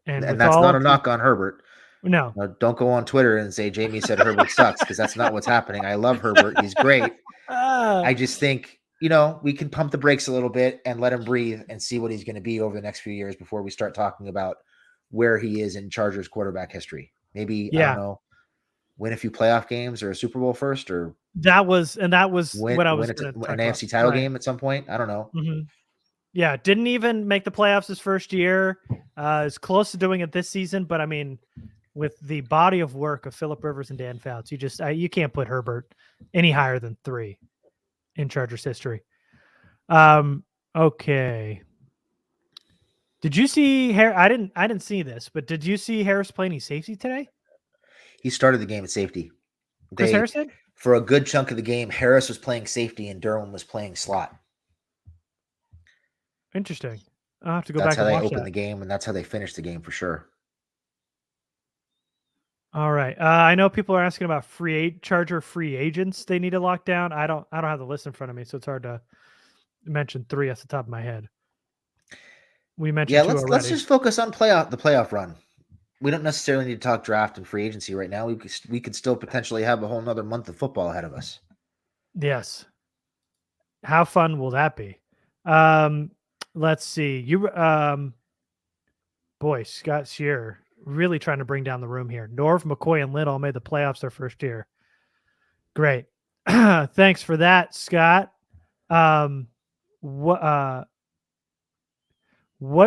And that's not a knock on Herbert. No. Now, don't go on Twitter and say Jamie said Herbert sucks, because that's not what's happening. I love Herbert. He's great. I just think, we can pump the brakes a little bit and let him breathe and see what he's going to be over the next few years before we start talking about where he is in Chargers quarterback history. Maybe, I don't know, win a few playoff games or a Super Bowl first, or that was what I was win going to talk an about. AFC title game at some point. I don't know. Mm-hmm. Yeah, didn't even make the playoffs his first year. Is close to doing it this season, but I mean, with the body of work of Phillip Rivers and Dan Fouts, you can't put Herbert any higher than 3 in Chargers history. Okay. Did you see I didn't see this, but did you see Harris play any safety today? He started the game at safety. Chris Harris did? For a good chunk of the game, Harris was playing safety and Derwin was playing slot. Interesting. I'll have to go back and watch that. That's how they opened the game, and that's how they finished the game for sure. All right. I know people are asking about Charger free agents they need to lock down. I don't have the list in front of me, so it's hard to mention 3 off the top of my head. We mentioned 2 already. Let's just focus on the playoff run. We don't necessarily need to talk draft and free agency right now. We could still potentially have a whole nother month of football ahead of us. Yes. How fun will that be? Let's see. Boy, Scott Shearer really trying to bring down the room here. Norv, McCoy, and Lynn all made the playoffs their first year. Great. Thanks for that, Scott. What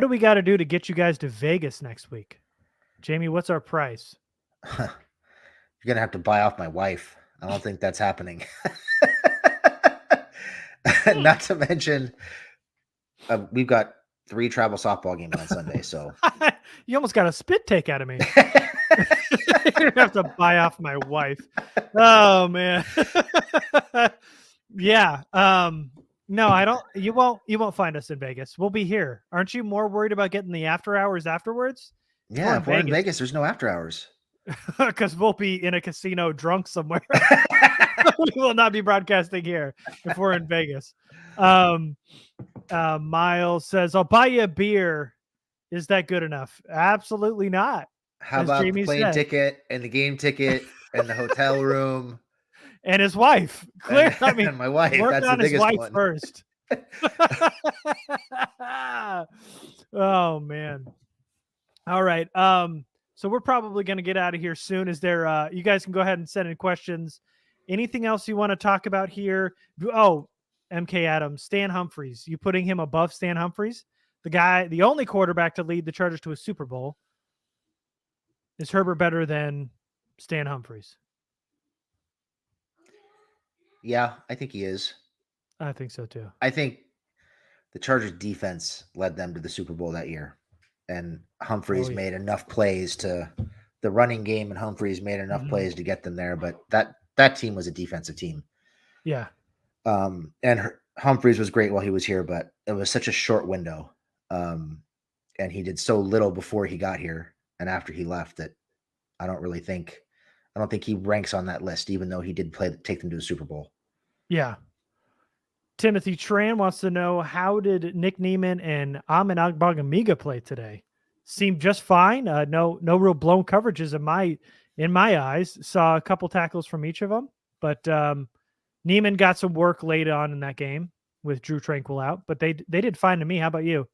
do we got to do to get you guys to Vegas next week? Jamie, what's our price? You're going to have to buy off my wife. I don't think that's happening. Not to mention, we've got 3 travel softball games on Sunday, so you almost got a spit take out of me. You have to buy off my wife. Oh man. Yeah. No, I don't. You won't find us in Vegas. We'll be here. Aren't you more worried about getting the after hours afterwards? Yeah, if we're in Vegas, there's no after hours. Because we'll be in a casino drunk somewhere. We will not be broadcasting here if we're in Vegas. Miles says, I'll buy you a beer. Is that good enough? Absolutely not. How about the plane ticket and the game ticket and the hotel room? And his wife. Clear. I mean, my wife. That's the biggest one. First. Oh, man. All right. So we're probably going to get out of here soon. Is there, you guys can go ahead and send in questions. Anything else you want to talk about here? Oh, MK Adams, Stan Humphries. You putting him above Stan Humphries? The only quarterback to lead the Chargers to a Super Bowl. Is Herbert better than Stan Humphries? Yeah, I think he is. I think so too. I think the Chargers defense led them to the Super Bowl that year. And Humphries made enough plays to the running game, and Humphries made enough plays to get them there. But that team was a defensive team. Yeah. And Humphries was great while he was here, but it was such a short window. And he did so little before he got here and after he left that I don't think he ranks on that list, even though he did take them to the Super Bowl. Yeah. Timothy Tran wants to know, how did Nick Niemann and Amin Agbagamiga play today? Seemed just fine. No real blown coverages in my eyes. Saw a couple tackles from each of them, but Niemann got some work late on in that game with Drew Tranquil out, but they did fine to me. How about you?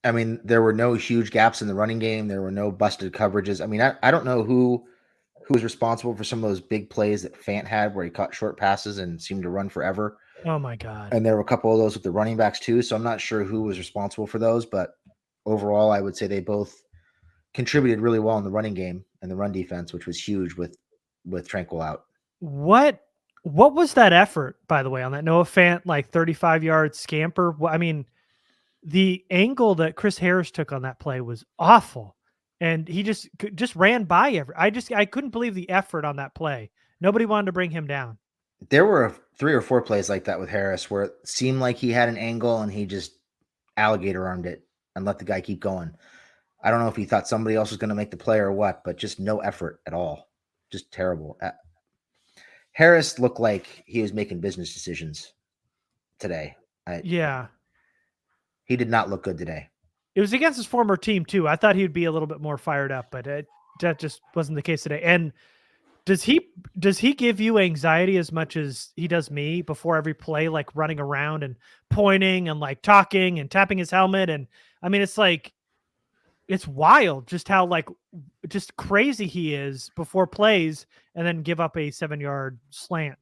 I mean, there were no huge gaps in the running game. There were no busted coverages. I mean, I don't know who was responsible for some of those big plays that Fant had where he caught short passes and seemed to run forever. Oh my God. And there were a couple of those with the running backs too. So I'm not sure who was responsible for those, but overall, I would say they both contributed really well in the running game and the run defense, which was huge with Tranquil out. What was that effort, by the way, on that Noah Fant, 35-yard scamper? I mean, the angle that Chris Harris took on that play was awful. And he just ran by I couldn't believe the effort on that play. Nobody wanted to bring him down. There were 3 or 4 plays like that with Harris where it seemed like he had an angle and he just alligator armed it and let the guy keep going. I don't know if he thought somebody else was going to make the play or what, but just no effort at all. Just terrible. Harris looked like he was making business decisions today. Yeah. He did not look good today. It was against his former team too. I thought he'd be a little bit more fired up, but that just wasn't the case today. And does he give you anxiety as much as he does me before every play, like running around and pointing and like talking and tapping his helmet? And I mean, it's like, it's wild just how like just crazy he is before plays and then give up a 7-yard slant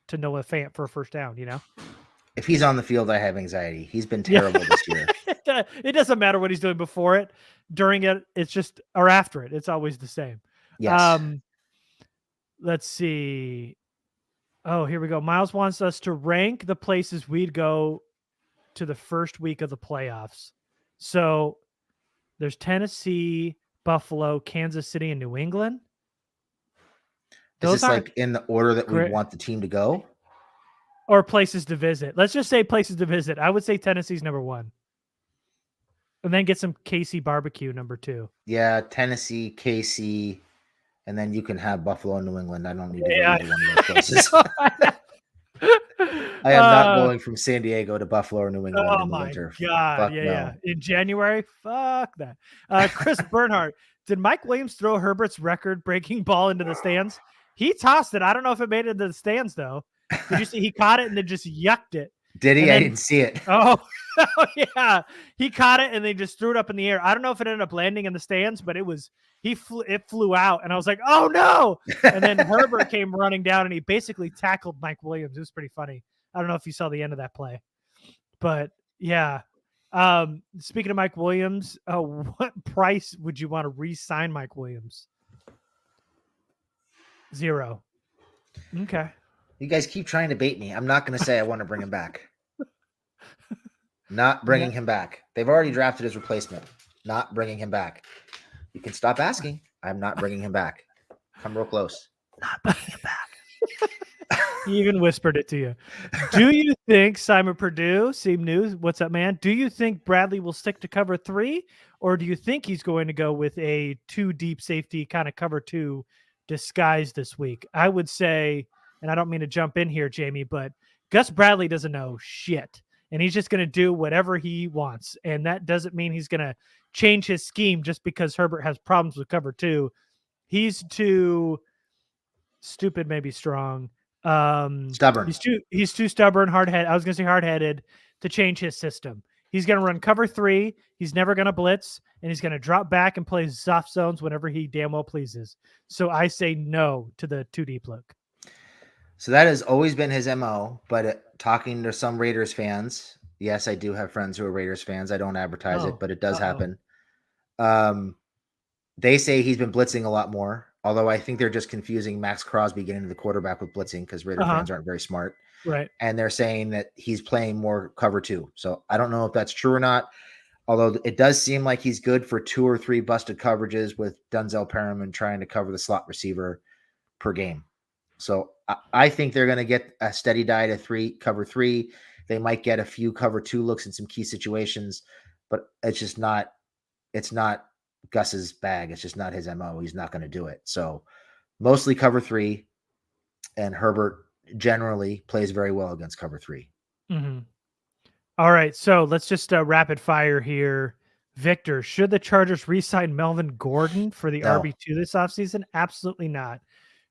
to Noah Fant for a first down, you know? If he's on the field, I have anxiety. He's been terrible this year. It doesn't matter what he's doing before it, during it, it's just, or after it, it's always the same. Yes. Let's see. Oh, here we go. Miles wants us to rank the places we'd go to the first week of the playoffs. So there's Tennessee, Buffalo, Kansas City, and New England. Is this like in the order that we want the team to go? Or places to visit? Let's just say places to visit. I would say Tennessee's number 1. And then get some KC barbecue number 2. Yeah, Tennessee, KC, and then you can have Buffalo and New England. I don't need to go to either one of those places. I am not going from San Diego to Buffalo or New England in the winter. Oh my God. Yeah. In January? Fuck that. Chris Bernhardt, did Mike Williams throw Herbert's record-breaking ball into the stands? He tossed it. I don't know if it made it into the stands, though. Did you see he caught it and then just yucked it? Did he? I didn't see it. Oh, yeah. He caught it and they just threw it up in the air. I don't know if it ended up landing in the stands, but it flew out. And I was like, oh, no. And then Herbert came running down and he basically tackled Mike Williams. It was pretty funny. I don't know if you saw the end of that play. But, yeah. Speaking of Mike Williams, what price would you want to re-sign Mike Williams? 0. Okay. You guys keep trying to bait me. I'm not going to say I want to bring him back. Not bringing him back. They've already drafted his replacement. Not bringing him back. You can stop asking. I'm not bringing him back. Come real close. Not bringing him back. He even whispered it to you. Do you think Simon Purdue, Seam News, what's up, man? Do you think Bradley will stick to cover 3, or do you think he's going to go with a 2 deep safety kind of cover 2 disguise this week? I would say, and I don't mean to jump in here, Jamie, but Gus Bradley doesn't know shit. And he's just going to do whatever he wants. And that doesn't mean he's going to change his scheme just because Herbert has problems with cover 2. He's too stupid, maybe strong. Stubborn. He's too stubborn, hard-headed. I was going to say hard-headed to change his system. He's going to run cover 3. He's never going to blitz, and he's going to drop back and play soft zones whenever he damn well pleases. So I say no to the 2 deep look. So that has always been his MO, but talking to some Raiders fans, yes, I do have friends who are Raiders fans. I don't advertise it, but it does happen. They say he's been blitzing a lot more, although I think they're just confusing Max Crosby getting to the quarterback with blitzing because Raider fans aren't very smart. Right. And they're saying that he's playing more cover 2. So I don't know if that's true or not, although it does seem like he's good for 2 or 3 busted coverages with Denzel Perriman trying to cover the slot receiver per game. So I think they're going to get a steady diet of cover 3. They might get a few cover 2 looks in some key situations, but it's not Gus's bag. It's just not his MO. He's not going to do it. So mostly cover 3, and Herbert generally plays very well against cover 3. Mm-hmm. All right. So let's just rapid fire here. Victor, should the Chargers re-sign Melvin Gordon for the RB2 this offseason? Absolutely not.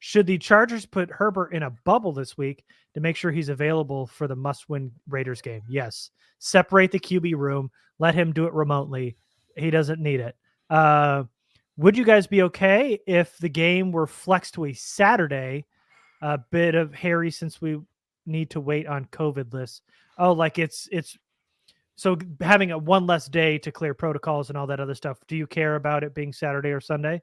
Should the Chargers put Herbert in a bubble this week to make sure he's available for the must-win Raiders game? Yes. Separate the QB room. Let him do it remotely. He doesn't need it. Would you guys be okay if the game were flexed to a Saturday? A bit of hairy since we need to wait on COVID lists. Oh, like it's so having a one less day to clear protocols and all that other stuff. Do you care about it being Saturday or Sunday?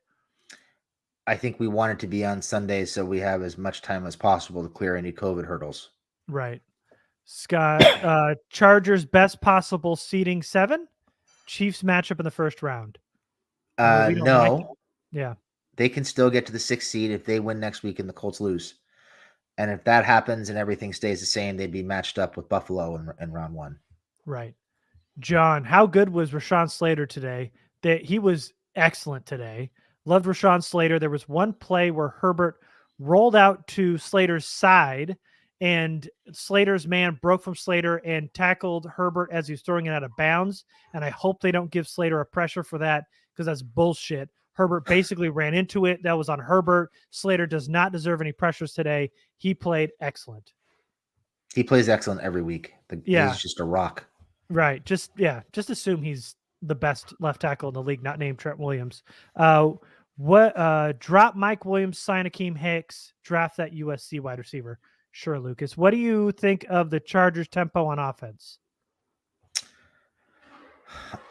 I think we want it to be on Sunday so we have as much time as possible to clear any COVID hurdles. Right. Scott, Chargers best possible seeding 7. Chiefs matchup in the first round. No. Yeah. They can still get to the 6th seed if they win next week and the Colts lose. And if that happens and everything stays the same, they'd be matched up with Buffalo in round 1. Right. John, how good was Rashawn Slater today? He was excellent today. Loved Rashawn Slater. There was one play where Herbert rolled out to Slater's side, and Slater's man broke from Slater and tackled Herbert as he was throwing it out of bounds. And I hope they don't give Slater a pressure for that because that's bullshit. Herbert basically ran into it. That was on Herbert. Slater does not deserve any pressures today. He played excellent. He plays excellent every week. He's just a rock. Right. Just assume he's the best left tackle in the league, not named Trent Williams. Drop Mike Williams, sign Akeem Hicks, draft that USC wide receiver. Sure, Lucas. What do you think of the Chargers' tempo on offense?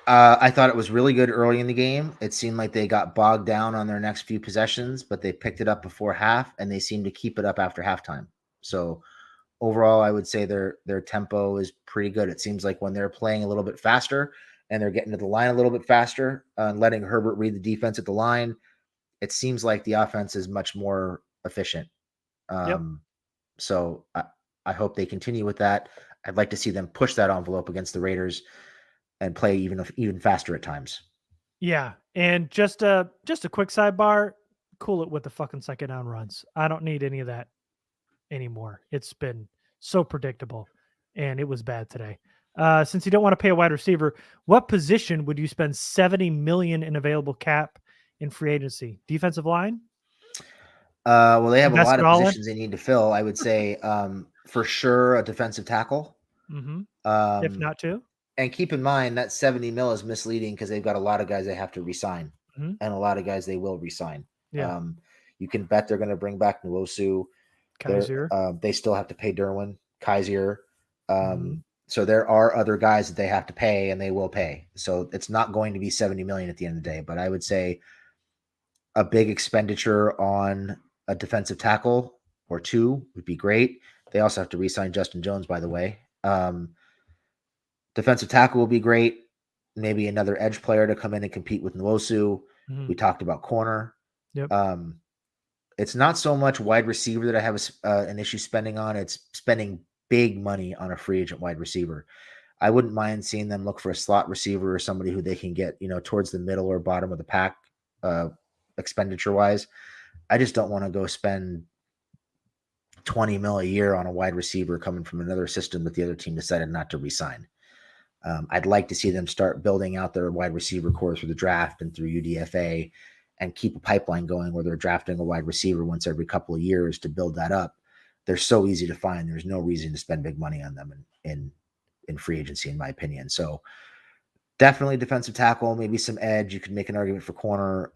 I thought it was really good early in the game. It seemed like they got bogged down on their next few possessions, but they picked it up before half, and they seemed to keep it up after halftime. So overall, I would say their tempo is pretty good. It seems like when they're playing a little bit faster and they're getting to the line a little bit faster and letting Herbert read the defense at the line, it seems like the offense is much more efficient. So I hope they continue with that. I'd like to see them push that envelope against the Raiders and play even faster at times. Yeah, and just a quick sidebar, cool it with the fucking second down runs. I don't need any of that anymore. It's been so predictable, and it was bad today. Since you don't want to pay a wide receiver, what position would you spend $70 million in available cap in free agency? Defensive line? Well, they have Invest a lot it of all in? positions they need to fill. I would say for sure a defensive tackle. If not two. And keep in mind that 70 mil is misleading because they've got a lot of guys they have to resign and a lot of guys they will resign. Yeah. You can bet they're going to bring back Nwosu. Kaiser. They still have to pay Derwin, Kaiser. So there are other guys that they have to pay, and they will pay. So it's not going to be 70 million at the end of the day. But I would say a big expenditure on a defensive tackle or two would be great. They also have to re-sign Justin Jones, by the way. Defensive tackle will be great. Maybe another edge player to come in and compete with Nwosu. We talked about corner. Yep. It's not so much wide receiver that I have an issue spending on. It's spending big money on a free agent wide receiver. I wouldn't mind seeing them look for a slot receiver or somebody who they can get, towards the middle or bottom of the pack, expenditure wise. I just don't want to go spend 20 mil a year on a wide receiver coming from another system that the other team decided not to re-sign. I'd like to see them start building out their wide receiver core through the draft and through UDFA and keep a pipeline going where they're drafting a wide receiver once every couple of years to build that up. They're so easy to find. There's no reason to spend big money on them in free agency, in my opinion. So definitely defensive tackle, maybe some edge. You could make an argument for corner.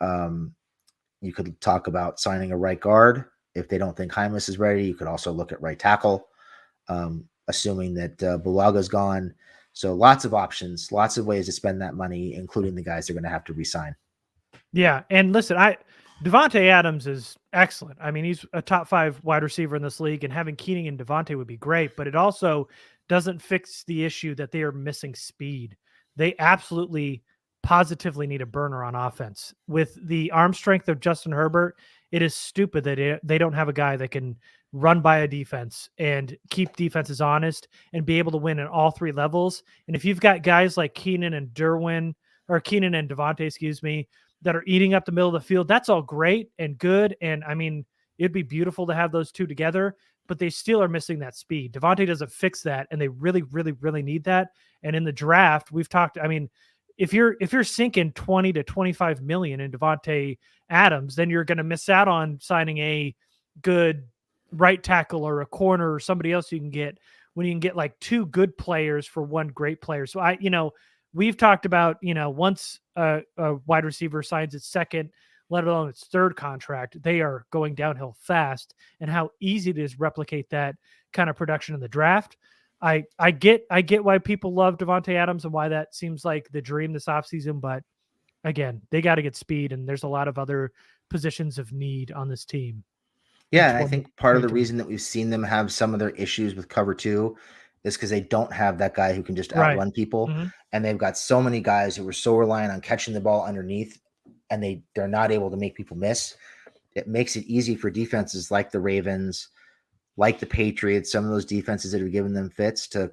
You could talk about signing a right guard. If they don't think Heimlis is ready, you could also look at right tackle, assuming that Bulaga's gone. So lots of options, lots of ways to spend that money, including the guys they're going to have to re-sign. Yeah, and listen, Devontae Adams is excellent. I mean, he's a top 5 wide receiver in this league, and having Keening and Devontae would be great, but it also doesn't fix the issue that they are missing speed. They absolutely, positively need a burner on offense. With the arm strength of Justin Herbert, it is stupid that they don't have a guy that can run by a defense and keep defenses honest and be able to win at all 3 levels. And if you've got guys like Keenan and Devontae, that are eating up the middle of the field, that's all great and good. And I mean, it'd be beautiful to have those two together, but they still are missing that speed. Devontae doesn't fix that, and they really, really, really need that. And in the draft, we've talked, I mean, if you're sinking 20 to 25 million in Devontae Adams, then you're going to miss out on signing a good right tackle or a corner or somebody else you can get when you can get like 2 good players for 1 great player. So we've talked about, once a wide receiver signs its second, let alone its 3rd contract, they are going downhill fast, and how easy it is to replicate that kind of production in the draft. I get why people love Devontae Adams and why that seems like the dream this offseason, but again, they got to get speed, and there's a lot of other positions of need on this team. Yeah, and I think part of the reason that we've seen them have some of their issues with cover 2 is because they don't have that guy who can just outrun people. And they've got so many guys who were so reliant on catching the ball underneath, and they're not able to make people miss. It makes it easy for defenses like the Ravens, like the Patriots, some of those defenses that have given them fits to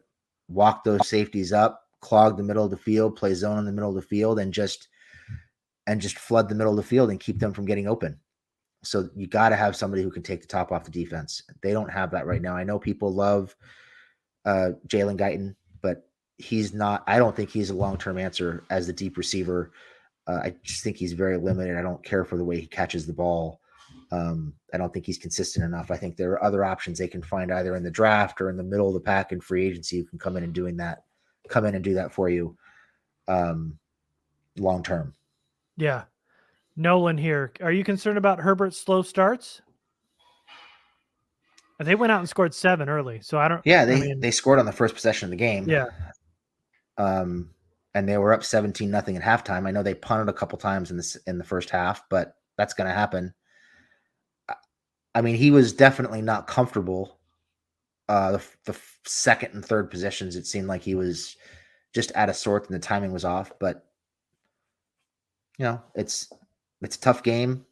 walk those safeties up, clog the middle of the field, play zone in the middle of the field, and just flood the middle of the field and keep them from getting open. So you got to have somebody who can take the top off the defense. They don't have that right now. I know people love Jalen Guyton, but he's not. I don't think he's a long-term answer as the deep receiver I just think he's very limited. I don't care for the way he catches the ball. I don't think he's consistent enough. I think there are other options they can find either in the draft or in the middle of the pack in free agency who can come in and do that for you long term. Yeah. Nolan here. Are you concerned about Herbert's slow starts? They went out and scored 7 early, so I don't. Yeah, they scored on the first possession of the game. Yeah. And they were up 17-0 at halftime. I know they punted a couple times in the first half, but that's going to happen. I mean, he was definitely not comfortable. The second and third positions, it seemed like he was just out of sorts and the timing was off. But it's a tough game.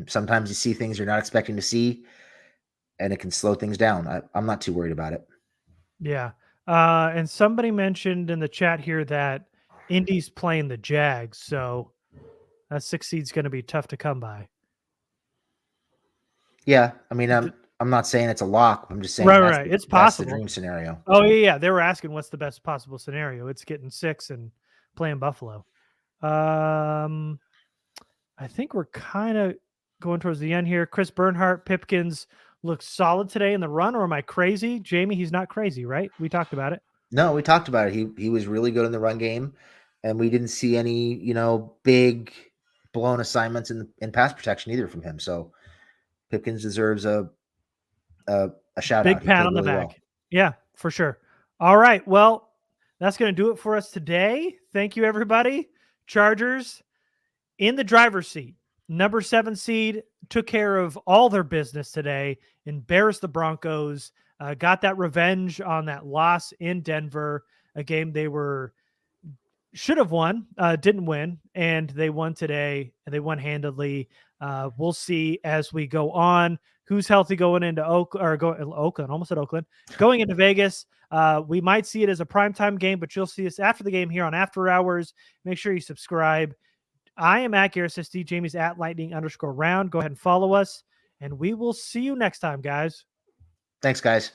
Sometimes you see things you're not expecting to see, and it can slow things down. I'm not too worried about it. Yeah. And somebody mentioned in the chat here that Indy's playing the Jags, so that 6 seed's going to be tough to come by. Yeah, I mean, I'm not saying it's a lock. I'm just saying right. It's possible. That's the dream scenario. Oh yeah. They were asking what's the best possible scenario. It's getting 6 and playing Buffalo. I think we're kind of going towards the end here. Chris Bernhardt, Pipkins looks solid today in the run, or am I crazy? Jamie, he's not crazy, right? We talked about it. No, we talked about it. He was really good in the run game, and we didn't see any, big blown assignments in pass protection either from him. So Pipkins deserves a shout Big out. pat on the back. Well. Yeah, for sure. All right. Well, that's going to do it for us today. Thank you, everybody. Chargers in the driver's seat. Number 7 seed took care of all their business today, embarrassed the Broncos, got that revenge on that loss in Denver, a game they should have won, didn't win, and they won today, and they won handedly. We'll see as we go on who's healthy going into Oakland, almost at Oakland, going into Vegas. We might see it as a primetime game, but you'll see us after the game here on After Hours. Make sure you subscribe. I am at Garrett SSD. Jamie's at Lightning_round. Go ahead and follow us, and we will see you next time, guys. Thanks, guys.